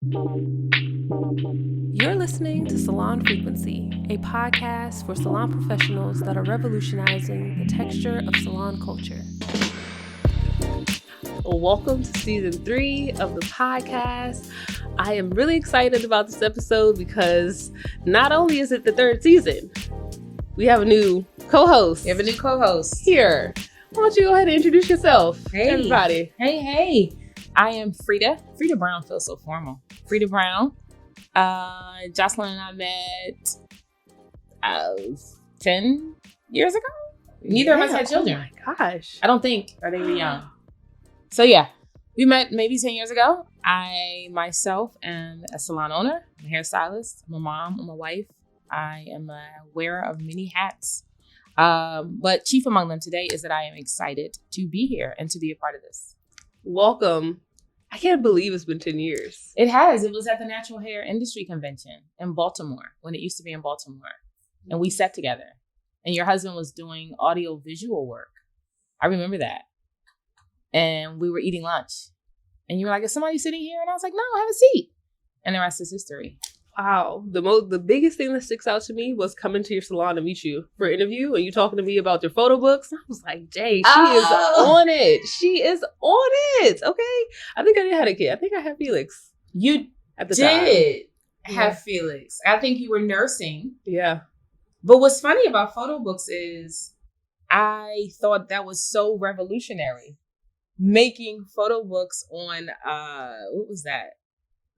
You're listening to Salon Frequency, a podcast for salon professionals that are revolutionizing the texture of salon culture. Welcome to season 3 of the podcast. I am really excited about this episode because not only is it the 3rd season, we have a new co-host. Here. Why don't you go ahead and introduce yourself to everybody? Hey. I am Freda. Freda Brown feels so formal. Freda Brown. Jocelyn and I met 10 years ago. Neither of us had children. Oh my gosh. I don't think. I think we're young. So yeah, we met maybe 10 years ago. I myself am a salon owner, I'm a hairstylist, I'm a mom, I'm a wife. I am a wearer of many hats. But chief among them today is that I am excited to be here and to be a part of this. Welcome. I can't believe it's been 10 years. It has. It was at the Natural Hair Industry Convention in Baltimore, when it used to be in Baltimore. And we sat together. And your husband was doing audio visual work. I remember that. And we were eating lunch. And you were like, is somebody sitting here? And I was like, no, have a seat. And the rest is history. Wow. The biggest thing that sticks out to me was coming to your salon to meet you for an interview and you talking to me about your photo books. And I was like, Jay, she is on it. She is on it. Okay. I think I did have a kid. I think I had Felix. You at the did time. have Felix. I think you were nursing. Yeah. But what's funny about photo books is I thought that was so revolutionary. Making photo books on, what was that?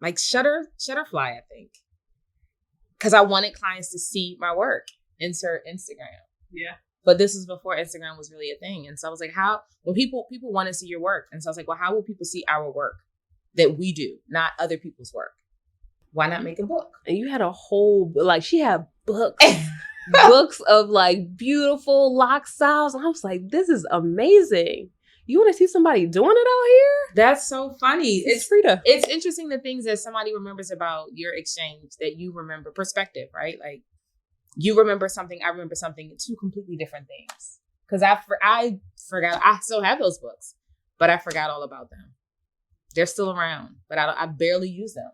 Like Shutterfly, I think. Because I wanted clients to see my work. Insert Instagram. Yeah. But this was before Instagram was really a thing. And so I was like, when people want to see your work. And so I was like, well, how will people see our work that we do, not other people's work? Why not make a book? And you had a whole, she had books. Books of beautiful lock styles. And I was like, this is amazing. You want to see somebody doing it out here? That's so funny. It's Freda. It's interesting the things that somebody remembers about your exchange that you remember. Perspective, right? Like you remember something, I remember something, 2 completely different things. Because I forgot, I still have those books, but I forgot all about them. They're still around, but I barely use them.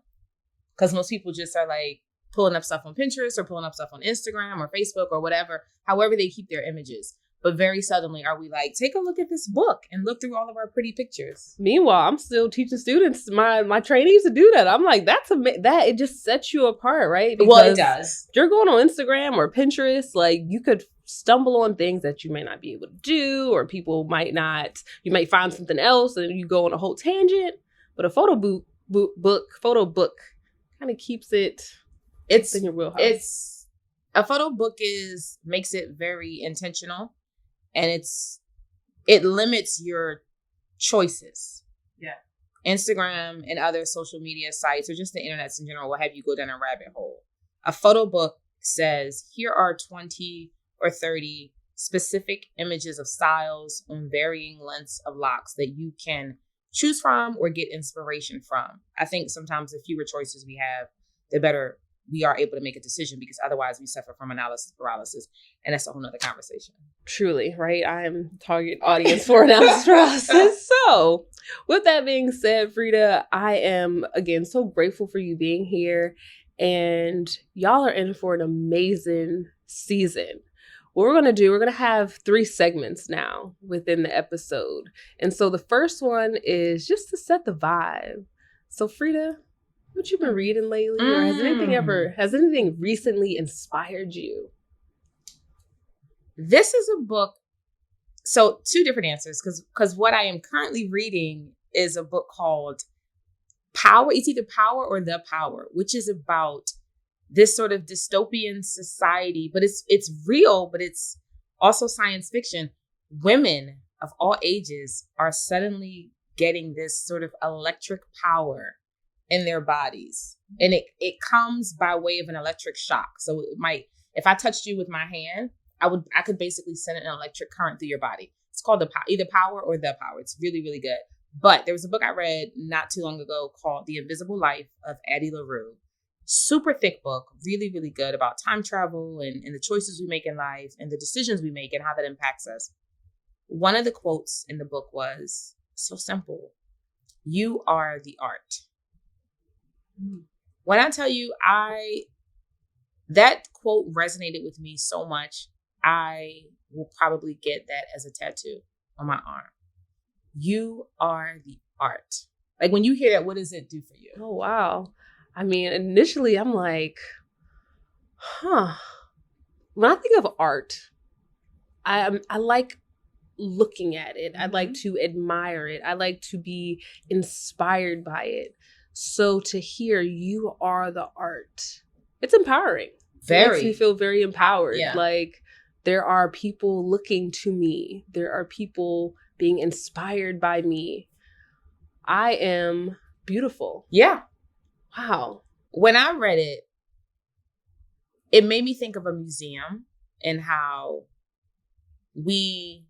Because most people just are like pulling up stuff on Pinterest or pulling up stuff on Instagram or Facebook or whatever, however they keep their images. But very seldomly are we like, take a look at this book and look through all of our pretty pictures. Meanwhile, I'm still teaching students, my trainees to do that. I'm like, that it just sets you apart, right? Because well, it does. If you're going on Instagram or Pinterest, you could stumble on things that you may not be able to do, or people might not, you might find something else and you go on a whole tangent. But a photo book kind of keeps it's in your wheelhouse. A photo book makes it very intentional. And it limits your choices. Yeah. Instagram and other social media sites or just the internet in general will have you go down a rabbit hole. A photo book says, here are 20 or 30 specific images of styles on varying lengths of locks that you can choose from or get inspiration from. I think sometimes the fewer choices we have, the better we are able to make a decision, because otherwise we suffer from analysis paralysis. And that's a whole nother conversation. Truly, right? I am target audience for analysis paralysis. So with that being said, Freda, I am, again, so grateful for you being here. And y'all are in for an amazing season. What we're going to have 3 segments now within the episode. And so the first one is just to set the vibe. So Freda, what you been reading lately? Or has anything recently inspired you? This is a book. So 2 different answers, because what I am currently reading is a book called Power. It's either Power or The Power, which is about this sort of dystopian society, but it's real, but it's also science fiction. Women of all ages are suddenly getting this sort of electric power in their bodies. And it comes by way of an electric shock. So it might, if I touched you with my hand, I could basically send an electric current through your body. It's called either Power or The Power. It's really, really good. But there was a book I read not too long ago called The Invisible Life of Addie LaRue. Super thick book, really, really good about time travel and the choices we make in life and the decisions we make and how that impacts us. One of the quotes in the book was so simple. You are the art. When I tell you, that quote resonated with me so much, I will probably get that as a tattoo on my arm. You are the art. Like when you hear that, what does it do for you? Oh, wow. I mean, initially I'm like, when I think of art, I like looking at it. I like to admire it. I like to be inspired by it. So to hear you are the art, it's empowering. It makes me feel very empowered. Yeah. Like there are people looking to me. There are people being inspired by me. I am beautiful. Yeah. Wow. When I read it, it made me think of a museum and how we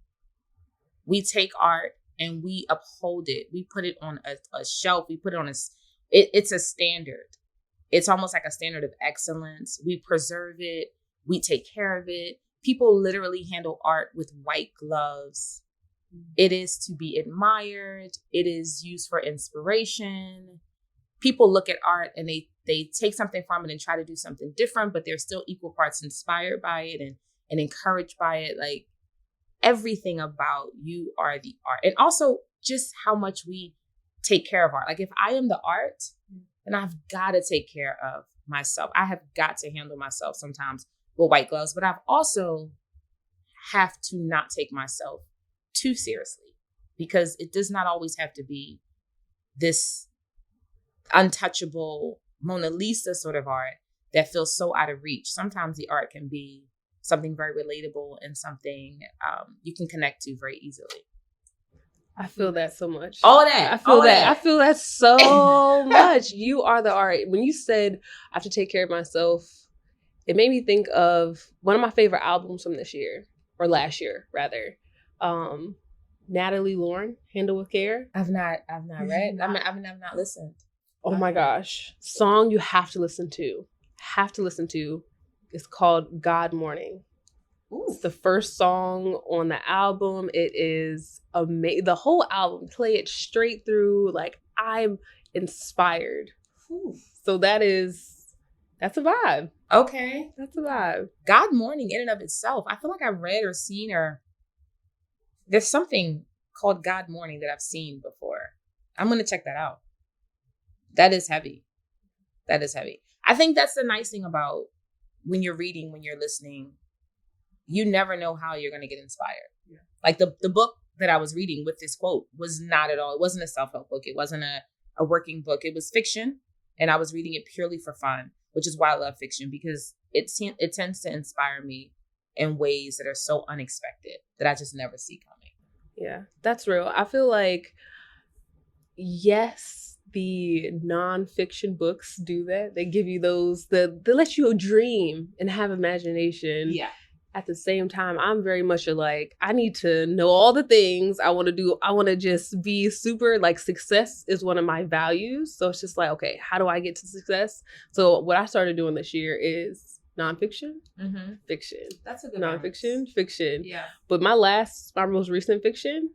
take art and we uphold it. We put it on a shelf. We put it on it's a standard. It's almost like a standard of excellence. We preserve it. We take care of it. People literally handle art with white gloves. It is to be admired. It is used for inspiration. People look at art and they take something from it and try to do something different, but they're still equal parts inspired by it and encouraged by it. Like everything about you are the art. And also just how much we take care of art. Like if I am the art, then I've got to take care of myself. I have got to handle myself sometimes with white gloves, but I've also have to not take myself too seriously because it does not always have to be this untouchable Mona Lisa sort of art that feels so out of reach. Sometimes the art can be something very relatable and something you can connect to very easily. I feel that so much. All that. I feel that. I feel that so much. You are the art. When you said I have to take care of myself, it made me think of one of my favorite albums from this year, or last year rather. Natalie Lauren, Handle with Care. I've not read. I've not listened. Oh my gosh. Song you have to listen to. It's called God Morning. Ooh. It's the first song on the album. It is amazing. The whole album, play it straight through. Like I'm inspired. Ooh. So that's a vibe. Okay. That's a vibe. God Morning in and of itself. I feel like I've read or seen there's something called God Morning that I've seen before. I'm going to check that out. That is heavy. I think that's the nice thing about when you're reading, when you're listening, you never know how you're going to get inspired. Yeah. Like the book that I was reading with this quote was not at all. It wasn't a self-help book. It wasn't a working book. It was fiction. And I was reading it purely for fun, which is why I love fiction, because it tends to inspire me in ways that are so unexpected that I just never see coming. Yeah, that's real. I feel like, yes, the nonfiction books do that. They give you they let you dream and have imagination. Yeah. At the same time, I'm very much like, I need to know all the things I want to do. I want to just be super, like, success is one of my values. So it's just like, okay, how do I get to success? So what I started doing this year is nonfiction, fiction. That's a good nonfiction, balance. Fiction. Yeah. But my most recent fiction,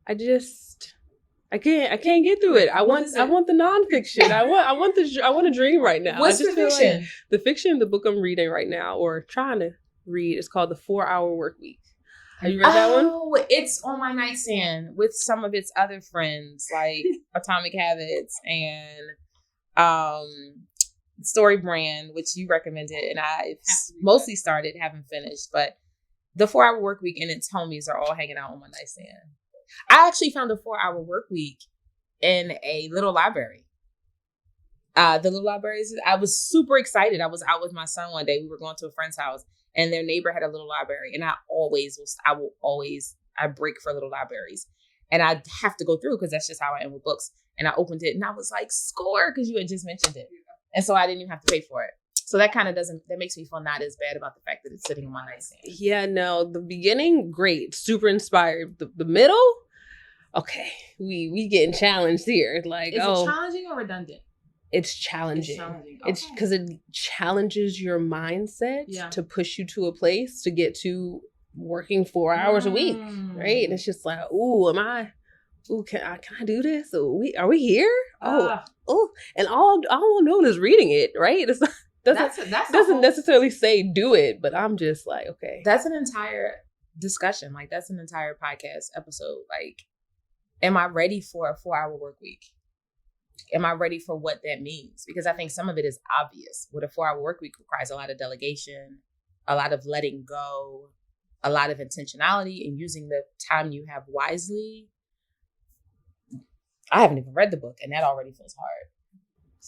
I can't get through it. I want the nonfiction. I want to dream right now. What's the fiction? Like the fiction, the book I'm reading right now or trying to read is called The 4-Hour Workweek. Have you read that one? Oh, it's on my nightstand with some of its other friends like Atomic Habits and Story Brand, which you recommended, and I mostly started, haven't finished. But The 4-Hour Workweek and its homies are all hanging out on my nightstand. I actually found The 4-Hour Workweek in a little library. The little libraries, I was super excited. I was out with my son one day. We were going to a friend's house and their neighbor had a little library. And I break for little libraries. And I have to go through because that's just how I am with books. And I opened it and I was like, score, because you had just mentioned it. And so I didn't even have to pay for it. So that kind of that makes me feel not as bad about the fact that it's sitting on my nightstand. Yeah, no, the beginning, great, super inspired. The middle, okay, we getting challenged here. Like, is it challenging or redundant? It's challenging. It's because it challenges your mindset to push you to a place to get to working 4 hours a week, right? And it's just like, ooh, am I ooh, can I do this? Are we here? Oh, and all I'm doing is reading it, right? It's doesn't necessarily say do it, but I'm just like, okay. That's an entire discussion. Like, that's an entire podcast episode. Like, am I ready for a 4-hour work week? Am I ready for what that means? Because I think some of it is obvious. What a 4-hour work week requires a lot of delegation, a lot of letting go, a lot of intentionality, and using the time you have wisely. I haven't even read the book, and that already feels hard.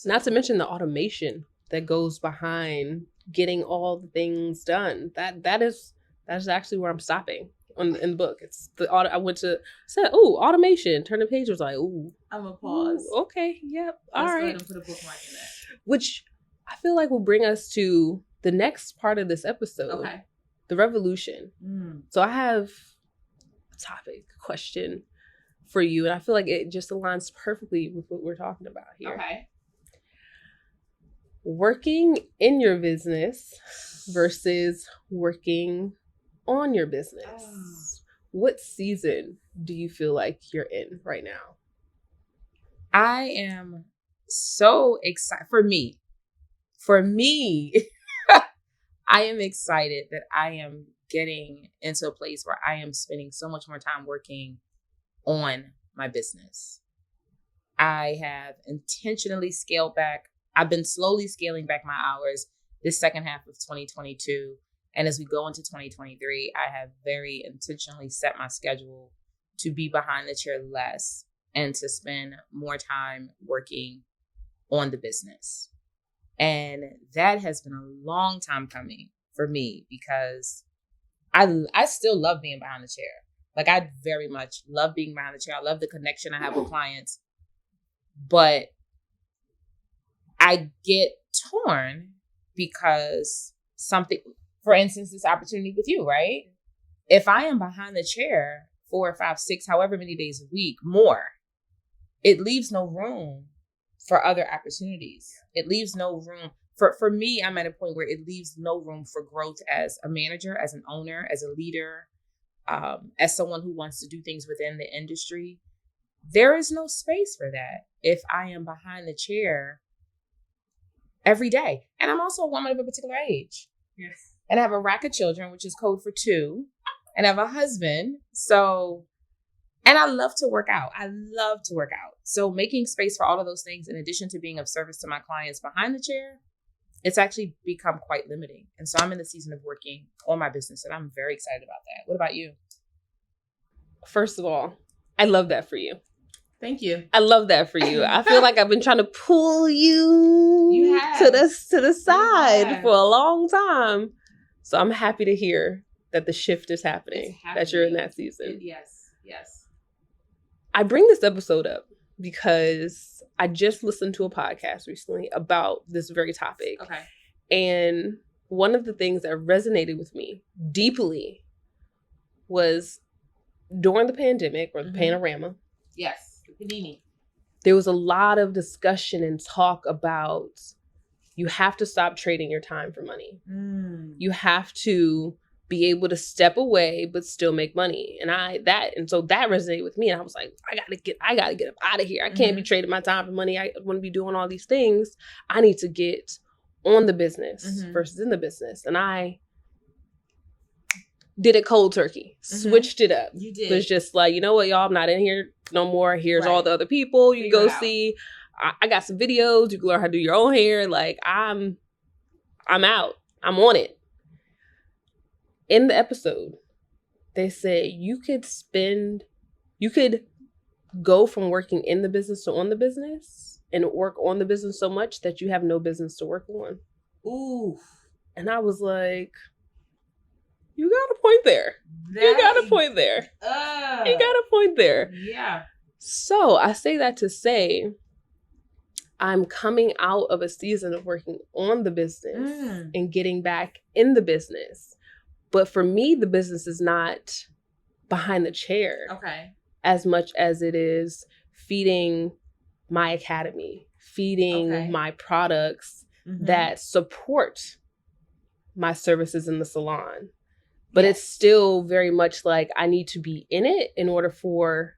Not to mention the automation that goes behind getting all the things done. That's actually where I'm stopping in the book. It's I said, oh, automation. Turn the page, was like, ooh. I'm gonna pause. Ooh, okay, yep. All right. Let's go ahead and put a bookmark in that. Which I feel like will bring us to the next part of this episode. Okay. The revolution. So I have a topic question for you, and I feel like it just aligns perfectly with what we're talking about here. Okay. Working in your business versus working on your business. What season do you feel like you're in right now? I am so excited. For me, I am excited that I am getting into a place where I am spending so much more time working on my business. I have intentionally scaled back. I've been slowly scaling back my hours this second half of 2022. And as we go into 2023, I have very intentionally set my schedule to be behind the chair less and to spend more time working on the business. And that has been a long time coming for me because I still love being behind the chair. Like, I very much love being behind the chair. I love the connection I have with clients. But I get torn because something, for instance, this opportunity with you, right? If I am behind the chair 4 or 5, 6, however many days a week, more, it leaves no room for other opportunities. It leaves no room. For me, I'm at a point where it leaves no room for growth as a manager, as an owner, as a leader, as someone who wants to do things within the industry. There is no space for that if I am behind the chair every day. And I'm also a woman of a particular age. Yes. And I have a rack of children, which is code for 2. And I have a husband. So, and I love to work out. So making space for all of those things, in addition to being of service to my clients behind the chair, it's actually become quite limiting. And so I'm in the season of working on my business, and I'm very excited about that. What about you? First of all, I love that for you. Thank you. I love that for you. I feel like I've been trying to pull you to the side for a long time. So I'm happy to hear that the shift is happening, that you're in that season. Yes. I bring this episode up because I just listened to a podcast recently about this very topic. Okay. And one of the things that resonated with me deeply was during the pandemic or the panorama. Yes, the panini. There was a lot of discussion and talk about you have to stop trading your time for money. You have to be able to step away but still make money. And so that resonated with me. And I was like, I gotta get up out of here. I can't be trading my time for money. I want to be doing all these things. I need to get on the business versus in the business. And I did it cold turkey, switched it up. You did. It was just like, you know what, y'all, I'm not in here no more. Here's all the other people you can go see. I got some videos. You can learn how to do your own hair. Like, I'm out. I'm on it. In the episode, they said you could go from working in the business to on the business and work on the business so much that you have no business to work on. Ooh. And I was like, you got a point there. You got a point there. Yeah. So I say that to say, I'm coming out of a season of working on the business and getting back in the business. But for me, the business is not behind the chair as much as it is feeding my academy, feeding my products that support my services in the salon. But it's still very much like I need to be in it in order for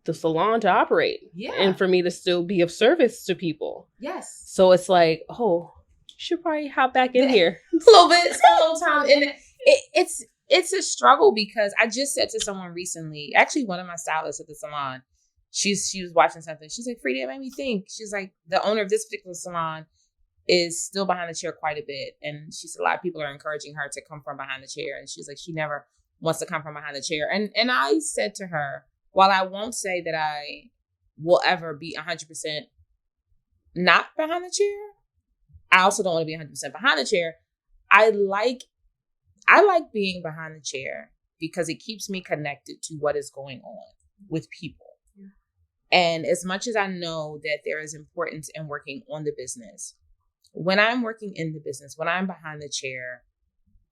the salon to operate. Yeah. And for me to still be of service to people. Yes. So it's like, oh, you should probably hop back in here. A little bit, spend a little time. And it's a struggle because I just said to someone recently, actually one of my stylists at the salon, she was watching something. She's like, Freda, it made me think. She's like, the owner of this particular salon is still behind the chair quite a bit. And she said a lot of people are encouraging her to come from behind the chair. And she's like, she never wants to come from behind the chair. And I said to her, while I won't say that I will ever be 100% not behind the chair, I also don't want to be 100% behind the chair. I like being behind the chair because it keeps me connected to what is going on with people. Yeah. And as much as I know that there is importance in working on the business, when I'm working in the business, when I'm behind the chair,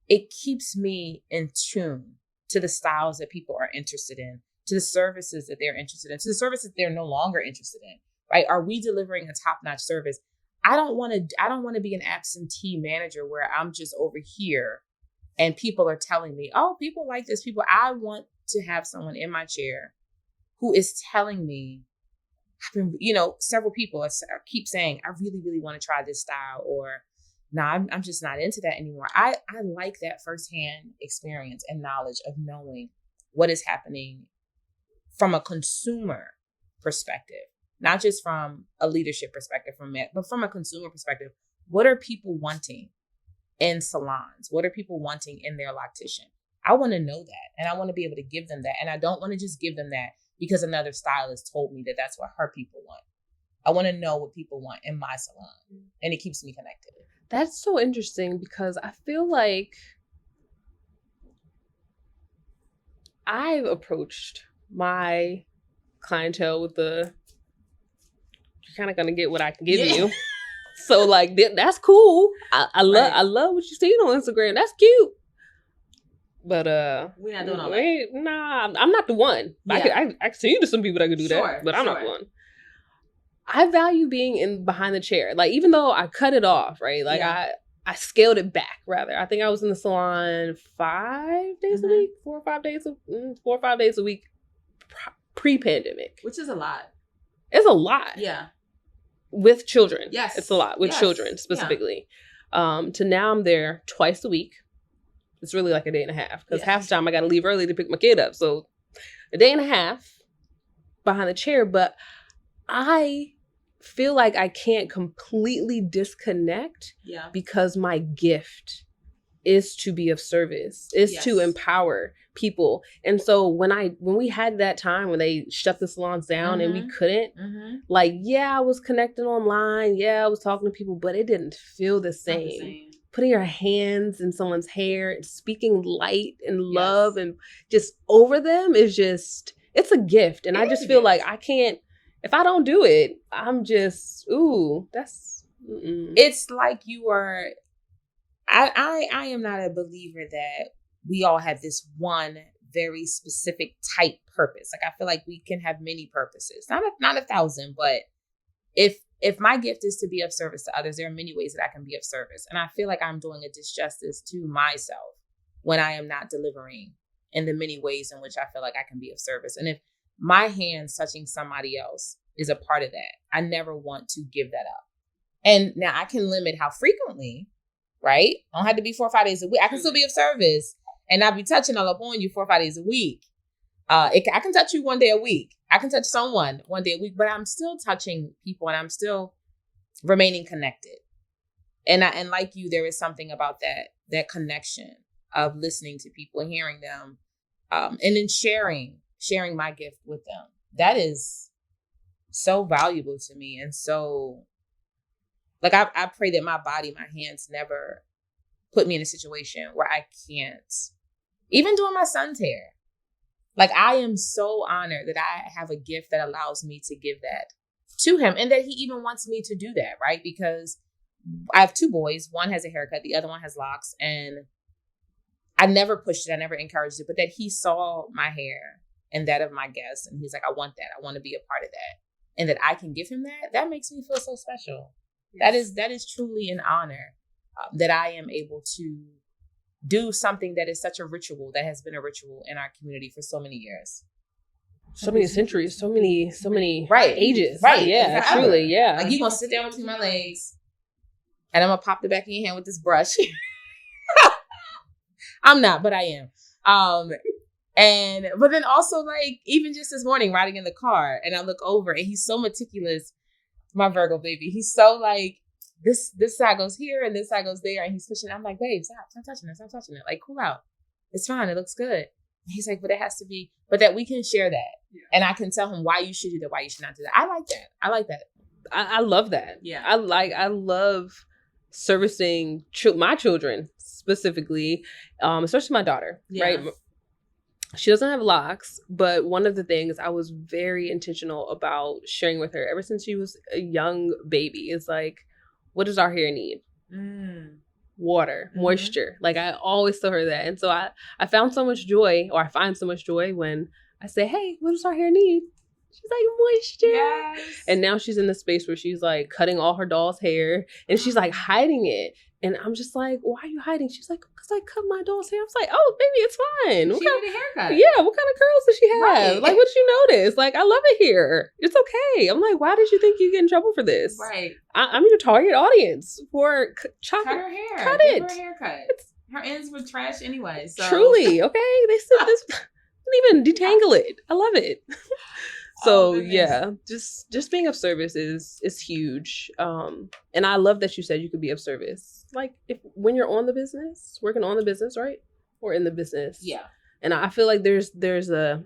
it keeps me in tune to the styles that people are interested in, to the services that they're interested in, to the services they're no longer interested in, right? Are we delivering a top-notch service? I don't want to be an absentee manager where I'm just over here and people are telling me, oh, people like this. I want to have someone in my chair who is telling me, several people keep saying, I really, really want to try this style, or no, I'm just not into that anymore. I like that firsthand experience and knowledge of knowing what is happening from a consumer perspective, not just from a leadership perspective, but from a consumer perspective. What are people wanting in salons? What are people wanting in their loctician? I want to know that, and I want to be able to give them that. And I don't want to just give them that because another stylist told me that that's what her people want. I want to know what people want in my salon, and it keeps me connected. That's so interesting because I feel like I've approached my clientele with you're kind of going to get what I can give you. So like, that's cool. I love what you see on Instagram. That's cute. But we're not doing all that. Nah, I'm not the one. Yeah. I can see you to some people that could do that, but I'm not the one. I value being behind the chair. Like, even though I cut it off, right? Like I scaled it back rather. I think I was in the salon 5 days a week, 4 or 5 days a week pre-pandemic. Which is a lot. It's a lot. Yeah. With children. Yes. It's a lot with children specifically. Yeah. To now I'm there twice a week. It's really like a day and a half because half the time I got to leave early to pick my kid up. So a day and a half behind the chair, but I feel like I can't completely disconnect because my gift is to be of service, is to empower people. And so when we had that time when they shut the salons down and we couldn't, I was connecting online. Yeah, I was talking to people, but it didn't feel the same. Putting your hands in someone's hair, speaking light and love and just over them is it's a gift. And I just feel like I can't, if I don't do it, I'm just, it's like you are, I am not a believer that we all have this one very specific type purpose. Like, I feel like we can have many purposes, not 1,000, but if my gift is to be of service to others, there are many ways that I can be of service. And I feel like I'm doing a disjustice to myself when I am not delivering in the many ways in which I feel like I can be of service. And if my hands touching somebody else is a part of that, I never want to give that up. And now I can limit how frequently, right? I don't have to be 4 or 5 days a week. I can still be of service and not be touching all up on you 4 or 5 days a week. I can touch you 1 day a week. I can touch someone 1 day a week, but I'm still touching people and I'm still remaining connected. And like you, there is something about that connection of listening to people and hearing them, and then sharing my gift with them. That is so valuable to me. And so, like, I pray that my body, my hands never put me in a situation where I can't, even doing my son's hair. Like, I am so honored that I have a gift that allows me to give that to him and that he even wants me to do that, right? Because I have 2 boys. One has a haircut. The other one has locks. And I never pushed it. I never encouraged it. But that he saw my hair and that of my guests. And he's like, I want that. I want to be a part of that. And that I can give him that makes me feel so special. Yes. That is truly an honor that I am able to do something that is such a ritual, that has been a ritual in our community for so many years. so many centuries, so many right ages. Right. Yeah, Forever. truly. Yeah. Like, you gonna sit down between my legs and I'm gonna pop the back of your hand with this brush. I'm not, but I am. But then also, like, even just this morning riding in the car and I look over and he's so meticulous, my Virgo baby. He's so like, this side goes here and this side goes there, and he's pushing. I'm like, babe, stop touching it, stop touching it. Like, cool out. It's fine. It looks good. And he's like, but it has to be, but that we can share that. Yeah. And I can tell him why you should do that, why you should not do that. I like that. I love that. Yeah. I love servicing my children specifically, especially my daughter, right? She doesn't have locks, but one of the things I was very intentional about sharing with her ever since she was a young baby is like, what does our hair need? Water, moisture. Like, I always tell her that. And so I found so much joy, or I find so much joy when I say, hey, what does our hair need? She's like, moisture. Yes. And now she's in the space where she's like cutting all her doll's hair and she's like hiding it. And I'm just like, why are you hiding? She's like, because I cut my doll's hair. I was like, oh, baby, it's fine. She need a haircut. Yeah, what kind of curls does she have? Right. Like, what did you notice? Like, I love it here. It's okay. I'm like, why did you think you get in trouble for this? Right. I'm your target audience for cut her hair. Cut Give it. her a haircut. Her ends were trash anyway. So. Truly, okay? They said this. Didn't even detangle it. I love it. So yeah, just being of service is huge. And I love that you said you could be of service. Like, when you're on the business, working on the business, right? Or in the business. Yeah. And I feel like there's a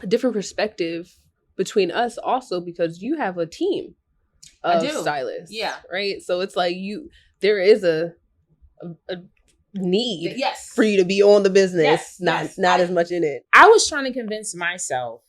different perspective between us also, because you have a team of stylists. Yeah. Right? So it's like there is a need for you to be on the business, not as much in it. I was trying to convince myself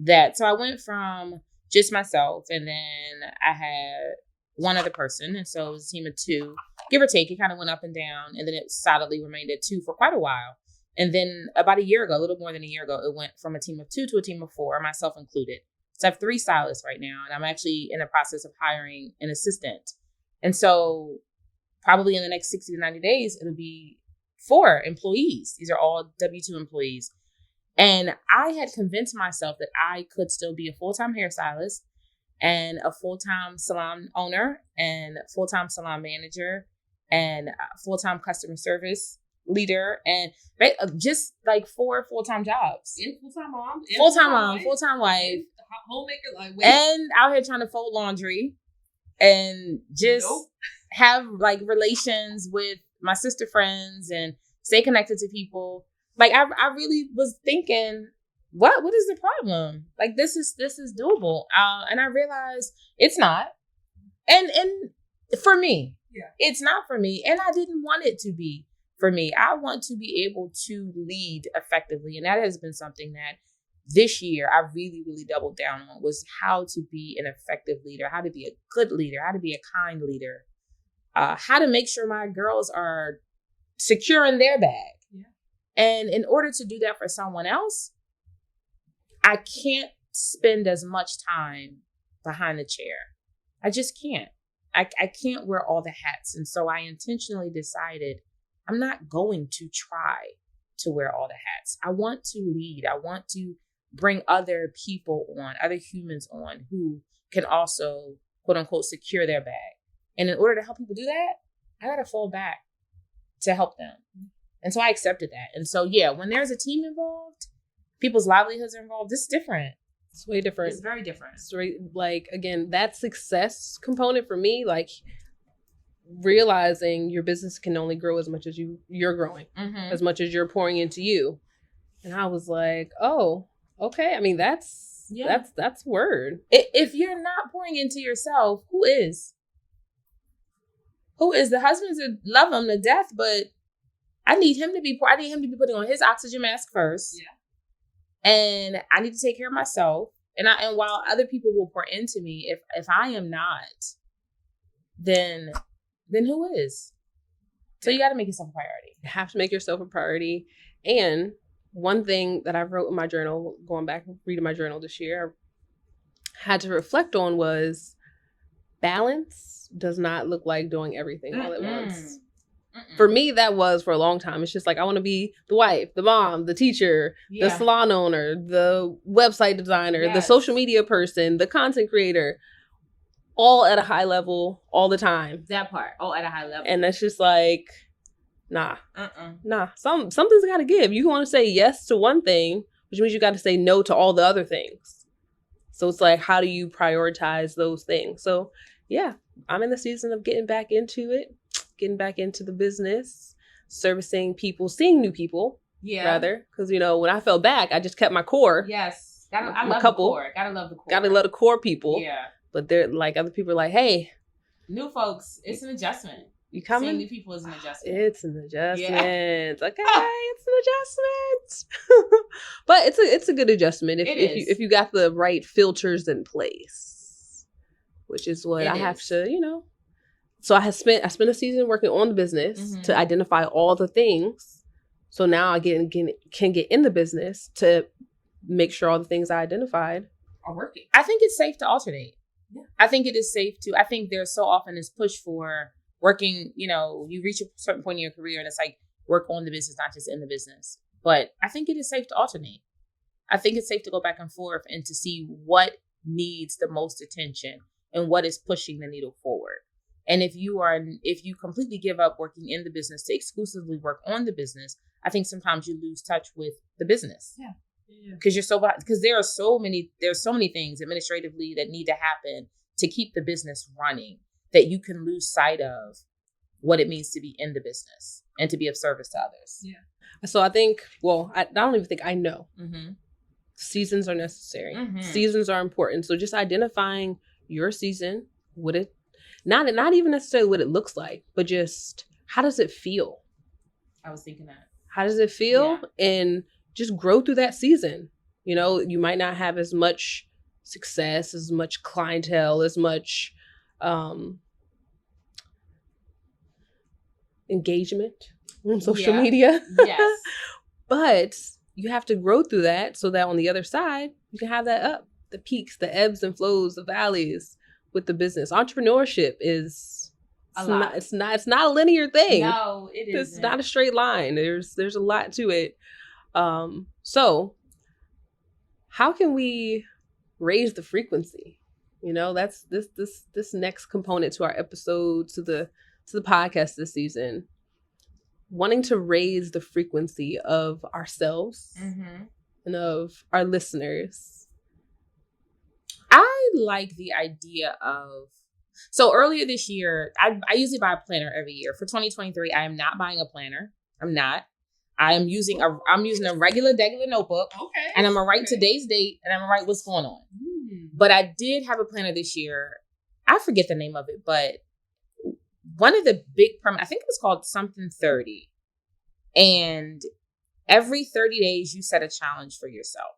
that, so I went from just myself, and then I had one other person, and so it was a team of 2, give or take. It kind of went up and down, and then it solidly remained at 2 for quite a while. And then about a year ago, a little more than a year ago, it went from a team of 2 to a team of 4, myself included. So I have 3 stylists right now, and I'm actually in the process of hiring an assistant. And so probably in the next 60 to 90 days, it'll be 4 employees. These are all W-2 employees. And I had convinced myself that I could still be a full-time hairstylist and a full-time salon owner and full-time salon manager and full-time customer service leader, and just like 4 full-time jobs. And full-time mom. Full-time mom, full-time wife. Homemaker, like, and out here trying to fold laundry and just have like relations with my sister friends and stay connected to people. Like, I really was thinking, what is the problem? Like, this is doable. And I realized it's not. And for me, it's not for me. And I didn't want it to be for me. I want to be able to lead effectively. And that has been something that this year I really, really doubled down on, was how to be an effective leader, how to be a good leader, how to be a kind leader, how to make sure my girls are secure in their bag. And in order to do that for someone else, I can't spend as much time behind the chair. I just can't. I can't wear all the hats. And so I intentionally decided I'm not going to try to wear all the hats. I want to lead. I want to bring other people on, other humans on, who can also, quote unquote, secure their bag. And in order to help people do that, I got to fall back to help them. And so I accepted that. And so, yeah, when there's a team involved, people's livelihoods are involved, it's different. It's way different. It's very different. It's like, again, that success component for me, like realizing your business can only grow as much as you're growing, as much as you're pouring into you. And I was like, oh, okay. I mean, that's word. If you're not pouring into yourself, who is? Who is? The husbands love him to death, but I need him to be putting on his oxygen mask first. Yeah. And I need to take care of myself. And while other people will pour into me, if I am not, then who is? So you got to make yourself a priority. You have to make yourself a priority. And one thing that I wrote in my journal, going back and reading my journal this year, I had to reflect on was balance does not look like doing everything all at once. For me, that was for a long time. It's just like, I want to be the wife, the mom, the teacher, the salon owner, the website designer, the social media person, the content creator, all at a high level all the time. That part, all at a high level. And that's just like, nah. Something's got to give. You want to say yes to one thing, which means you got to say no to all the other things. So it's like, how do you prioritize those things? So yeah, I'm in the season of getting back into it, getting back into the business, servicing people, seeing new people. Yeah. Rather, because when I fell back, I just kept my core. Yes, I love the core. Gotta love the core. Gotta love the core people. Yeah. But they're like, other people are like, hey, new folks, it's an adjustment. You coming? Seeing new people is an adjustment. It's an adjustment. Yeah. Okay, it's an adjustment. But it's a good adjustment if you got the right filters in place, which is what I have to, So I spent a season working on the business to identify all the things. So now I can get in the business to make sure all the things I identified are working. I think it's safe to alternate. Yeah. I think it is safe to. I think there's so often this push for working, you reach a certain point in your career and it's like work on the business, not just in the business. But I think it is safe to alternate. I think it's safe to go back and forth and to see what needs the most attention and what is pushing the needle forward. And if you completely give up working in the business to exclusively work on the business, I think sometimes you lose touch with the business. Yeah. Because there's so many things administratively that need to happen to keep the business running that you can lose sight of what it means to be in the business and to be of service to others. Yeah. So I think, I don't even think I know. Mm-hmm. Seasons are necessary. Mm-hmm. Seasons are important. So just identifying your season, not even necessarily what it looks like, but just how does it feel? I was thinking that. How does it feel? Yeah. And just grow through that season. You might not have as much success, as much clientele, as much engagement on social media. Yes. But you have to grow through that so that on the other side, you can have that the peaks, the ebbs and flows, the valleys with the business. Entrepreneurship is it's not a linear thing. No, it isn't. It's not a straight line. There's a lot to it. So how can we raise the frequency? That's this next component to our episode, to the podcast this season. Wanting to raise the frequency of ourselves and of our listeners. I like the idea of, so earlier this year, I usually buy a planner every year. For 2023, I am not buying a planner. I'm not. I'm using a regular notebook. Okay. And I'm gonna write today's date and I'm gonna write what's going on. But I did have a planner this year. I forget the name of it, but one of the big I think it was called something 30. And every 30 days you set a challenge for yourself.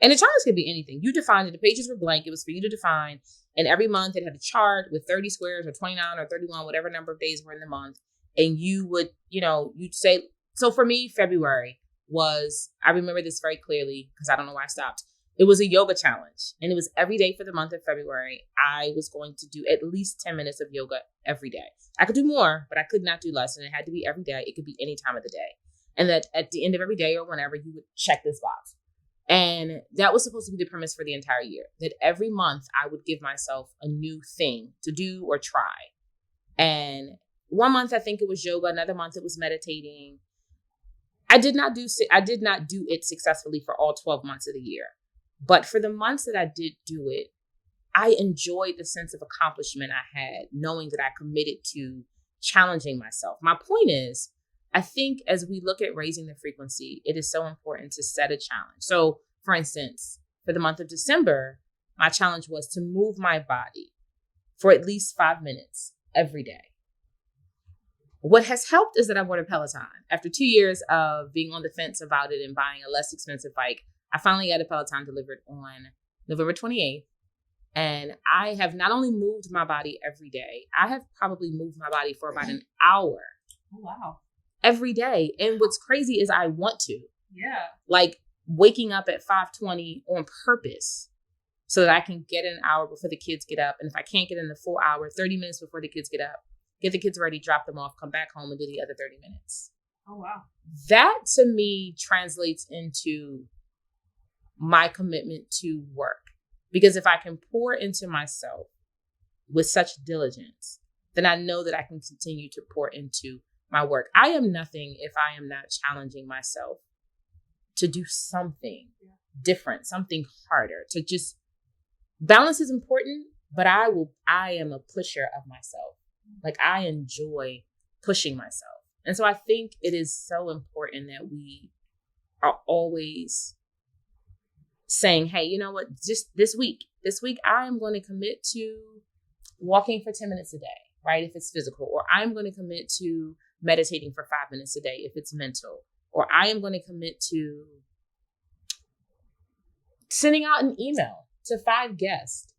And the challenge could be anything. You defined it. The pages were blank. It was for you to define. And every month it had a chart with 30 squares or 29 or 31, whatever number of days were in the month. And you would, you'd say, so for me, February was, I remember this very clearly because I don't know why I stopped. It was a yoga challenge. And it was every day for the month of February. I was going to do at least 10 minutes of yoga every day. I could do more, but I could not do less. And it had to be every day. It could be any time of the day. And that at the end of every day or whenever, you would check this box. And that was supposed to be the premise for the entire year. That every month I would give myself a new thing to do or try. And one month I think it was yoga. Another month it was meditating. I did not do it successfully for all 12 months of the year. But for the months that I did do it, I enjoyed the sense of accomplishment I had, knowing that I committed to challenging myself. My point is, I think as we look at raising the frequency, it is so important to set a challenge. So, for instance, for the month of December, my challenge was to move my body for at least 5 minutes every day. What has helped is that I bought a Peloton. After 2 years of being on the fence about it and buying a less expensive bike, I finally got a Peloton delivered on November 28th. And I have not only moved my body every day, I have probably moved my body for about an hour. Oh, wow. Every day. And what's crazy is I want to. Yeah. Like waking up at 5:20 on purpose so that I can get an hour before the kids get up. And if I can't get in the full hour, 30 minutes before the kids get up get the kids ready, drop them off, come back home and do the other 30 minutes. Oh, wow. That to me translates into my commitment to work. Because if I can pour into myself with such diligence, then I know that I can continue to pour into my work. I am nothing if I am not challenging myself to do something different, something harder, to just balance is important, but I am a pusher of myself. Like I enjoy pushing myself. And so I think it is so important that we are always saying, hey, you know what, just this week I am going to commit to walking for 10 minutes a day, right? If it's physical, or I'm going to commit to meditating for 5 minutes a day if it's mental, or I am going to commit to sending out an email to 5 guests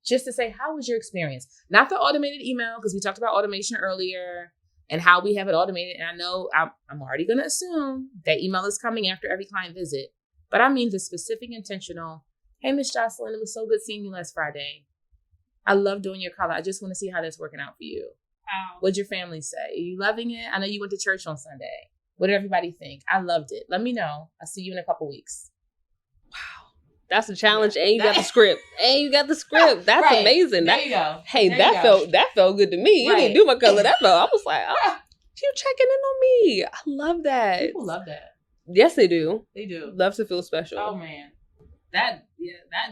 just to say, how was your experience? Not the automated email, because we talked about automation earlier and how we have it automated. And I know I'm already going to assume that email is coming after every client visit, but I mean the specific, intentional, hey, Miss Jocelyn, it was so good seeing you last Friday. I love doing your color. I just want to see how that's working out for you. Wow. What'd your family say? Are you loving it? I know you went to church on Sunday. What did everybody think? I loved it. Let me know. I'll see you in a couple weeks. Wow. That's a challenge. And you got the script. That's right. amazing. There you go. Hey, there that felt good to me. Right. You didn't do my color. That felt, I was like, oh, you checking in on me. I love that. People love that. Yes, they do. They do. Love to feel special. Oh man. That's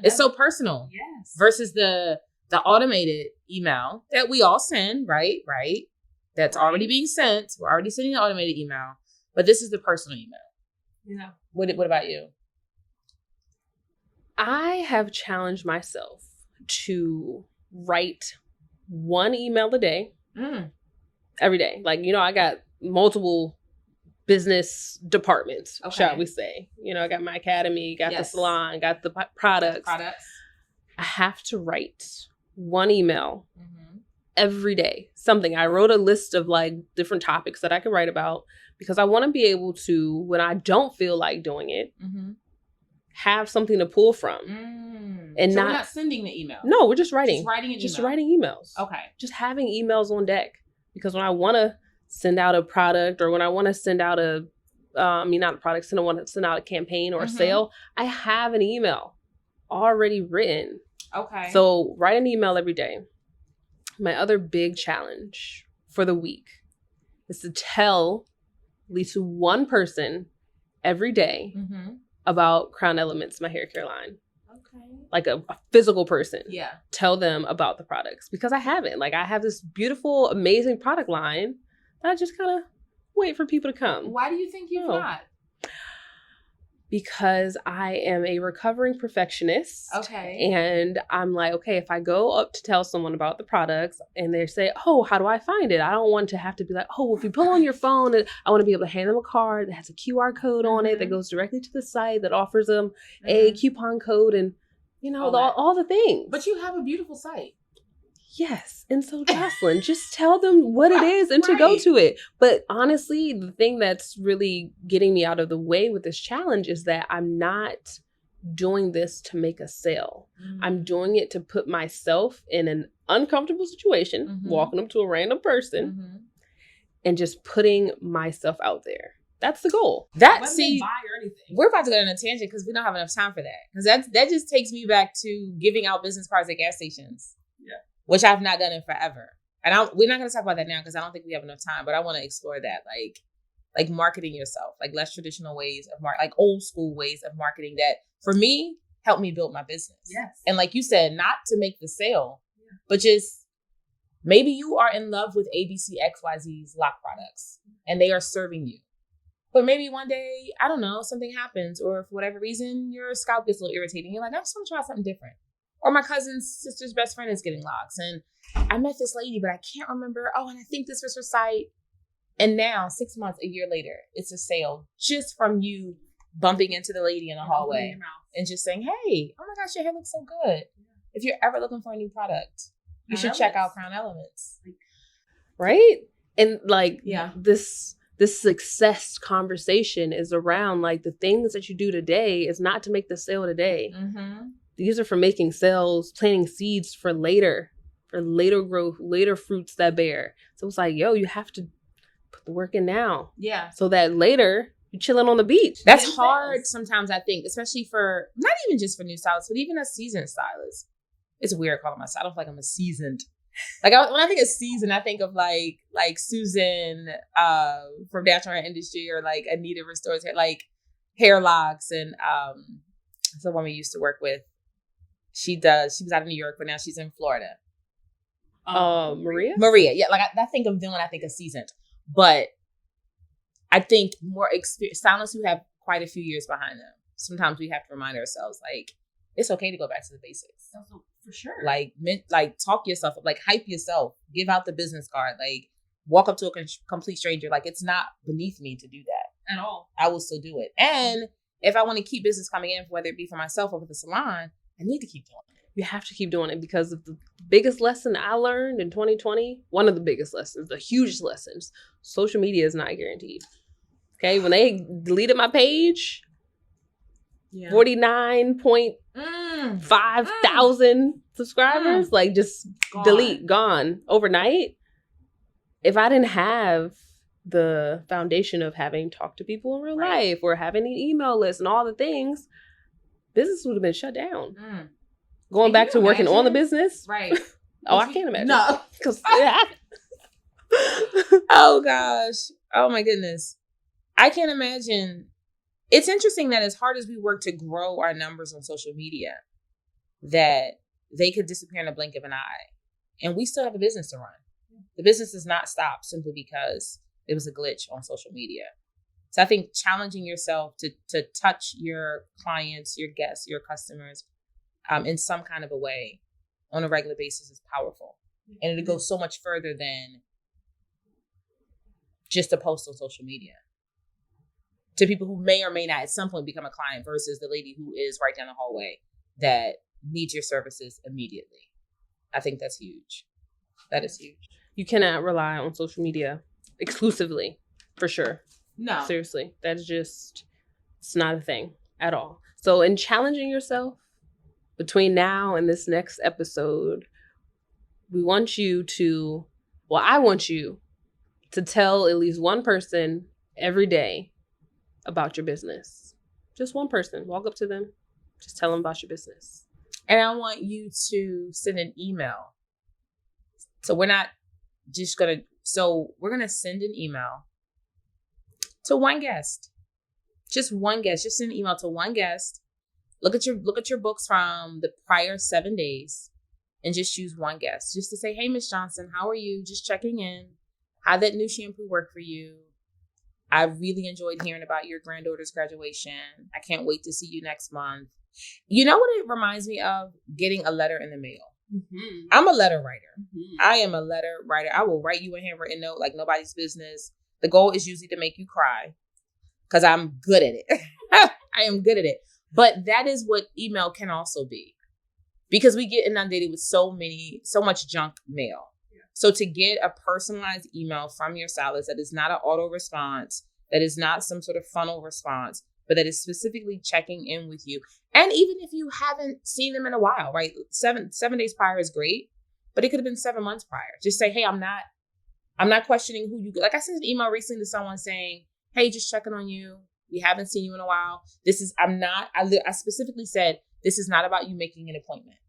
It's so personal. Yes. Versus the automated email that we all send, right? That's already being sent. We're already sending the automated email, but this is the personal email. Yeah. What about you? I have challenged myself to write one email a day, every day. Like, I got multiple business departments, shall we say. I got my academy, got the salon, got the products. I have to write one email every day. Something. I wrote a list of like different topics that I could write about because I want to be able to, when I don't feel like doing it, have something to pull from. And so we're not sending the email. No, we're just writing. Just writing emails. Okay. Just having emails on deck. Because when I want to send out a product, or when I want to send out I want to send out a campaign or a sale, I have an email already written. Okay. So write an email every day. My other big challenge for the week is to tell at least one person every day about Crown Elements, my hair care line. Okay. Like a physical person. Yeah. Tell them about the products, because I haven't. Like, I have this beautiful, amazing product line that I just kind of wait for people to come. Why do you think you've not? Because I am a recovering perfectionist. Okay. And I'm like, okay, if I go up to tell someone about the products and they say, oh, how do I find it? I don't want to have to be like, oh, if you pull on your phone, I want to be able to hand them a card that has a QR code on it that goes directly to the site that offers them a coupon code and, all the things. But you have a beautiful site. Yes. And so, Jocelyn, just tell them what it is and to go to it. But honestly, the thing that's really getting me out of the way with this challenge is that I'm not doing this to make a sale. I'm doing it to put myself in an uncomfortable situation, walking up to a random person and just putting myself out there. That's the goal. We're about to go on a tangent because we don't have enough time for that. Because that just takes me back to giving out business cards at gas stations. Yeah. Which I've not done in forever. And we're not going to talk about that now because I don't think we have enough time, but I want to explore that. Like marketing yourself, like less traditional ways of like old school ways of marketing that for me helped me build my business. Yes. And like you said, not to make the sale, but just maybe you are in love with ABC XYZ's lock products and they are serving you. But maybe one day, I don't know, something happens, or for whatever reason, your scalp gets a little irritating. You're like, I just want to try something different. Or my cousin's sister's best friend is getting locks. And I met this lady, but I can't remember. Oh, and I think this was her site. And now, 6 months, a year later, it's a sale just from you bumping into the lady in the hallway and just saying, hey, oh my gosh, your hair looks so good. If you're ever looking for a new product, you should check out Crown Elements. Right? And this success conversation is around like the things that you do today is not to make the sale today. These are for making sales, planting seeds for later, or later growth, later fruits that bear. So it's like, yo, you have to put the work in now. Yeah. So that later you're chilling on the beach. That's hard sometimes, I think, especially for, not even just for new stylists, but even as seasoned stylists. It's weird calling myself, I don't feel like I'm a seasoned. Like when I think of seasoned, I think of like Susan from Natural Hair Industry, or like Anita Restores Hair, like Hair Locks, and someone we used to work with. She was out of New York, but now she's in Florida. Maria. Yeah. Like I think of them when I think of seasoned, but I think more experienced stylists who have quite a few years behind them. Sometimes we have to remind ourselves, like, it's okay to go back to the basics. For sure. Like talk yourself up, like hype yourself, give out the business card, like walk up to a complete stranger. Like, it's not beneath me to do that at all. I will still do it. And if I want to keep business coming in, whether it be for myself or for the salon, I need to keep doing it. You have to keep doing it, because of the biggest lesson I learned in 2020, one of the biggest lessons, the hugest lessons, social media is not guaranteed. Okay, when they deleted my page, 49.5 thousand subscribers, like just delete, gone overnight. If I didn't have the foundation of having talked to people in real life, or having an email list and all the things, business would have been shut down. Going back to working on the business. Right. Oh, I can't imagine. No. Oh gosh. Oh my goodness. I can't imagine. It's interesting that as hard as we work to grow our numbers on social media, that they could disappear in a blink of an eye, and we still have a business to run. The business does not stop simply because it was a glitch on social media. So I think challenging yourself to touch your clients, your guests, your customers in some kind of a way on a regular basis is powerful. And it'll go so much further than just a post on social media. To people who may or may not at some point become a client, versus the lady who is right down the hallway that needs your services immediately. I think that's huge. That is huge. You cannot rely on social media exclusively, for sure. No. Seriously. That's just, it's not a thing at all. So in challenging yourself between now and this next episode, I want you to tell at least one person every day about your business. Just one person. Walk up to them. Just tell them about your business. And I want you to send an email. So we're not just going to, we're going to send an email to one guest. Just one guest. Just send an email to one guest. Look at your books from the prior 7 days and just choose one guest. Just to say, hey, Miss Johnson, how are you? Just checking in. How'd that new shampoo work for you? I really enjoyed hearing about your granddaughter's graduation. I can't wait to see you next month. You know what it reminds me of? Getting a letter in the mail. Mm-hmm. I'm a letter writer. Mm-hmm. I am a letter writer. I will write you a handwritten note like nobody's business. The goal is usually to make you cry because I'm good at it. I am good at it. But that is what email can also be, because we get inundated with so much junk mail. So to get a personalized email from your stylist that is not an auto response, that is not some sort of funnel response, but that is specifically checking in with you. And even if you haven't seen them in a while, right? 7 days prior is great, but it could have been 7 months prior. Just say, hey, I'm not questioning who you, like I sent an email recently to someone saying, hey, just checking on you. We haven't seen you in a while. I specifically said, this is not about you making an appointment.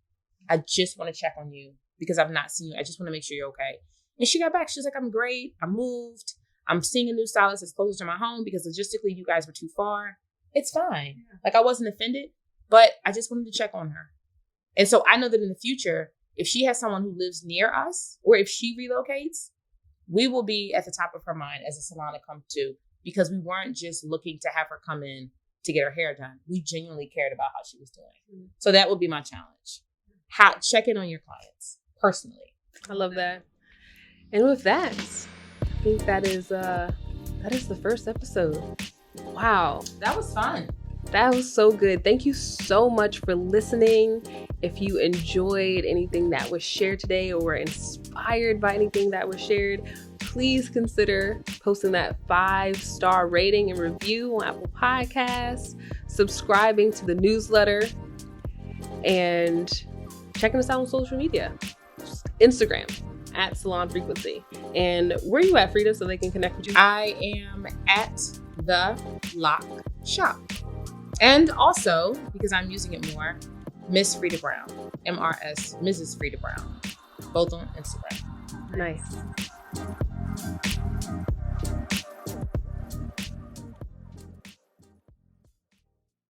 I just want to check on you because I've not seen you. I just want to make sure you're okay. And she got back. She's like, I'm great. I moved. I'm seeing a new stylist that's closer to my home because logistically you guys were too far. It's fine. Yeah. Like, I wasn't offended, but I just wanted to check on her. And so I know that in the future, if she has someone who lives near us, or if she relocates, we will be at the top of her mind as a salon to come to, because we weren't just looking to have her come in to get her hair done. We genuinely cared about how she was doing. Mm-hmm. So that would be my challenge. Check in on your clients personally. I love that. And with that, I think that is the first episode. Wow. That was fun. That was so good. Thank you so much for listening. If you enjoyed anything that was shared today or were inspired by anything that was shared, please consider posting that 5-star rating and review on Apple Podcasts, subscribing to the newsletter, and checking us out on social media. Just Instagram at Salon Frequency. And where are you at, Freda, so they can connect with you? I am at the Lock Shop. And also, because I'm using it more, Miss Freda Brown, MRS, Mrs. Freda Brown, both on Instagram. Nice.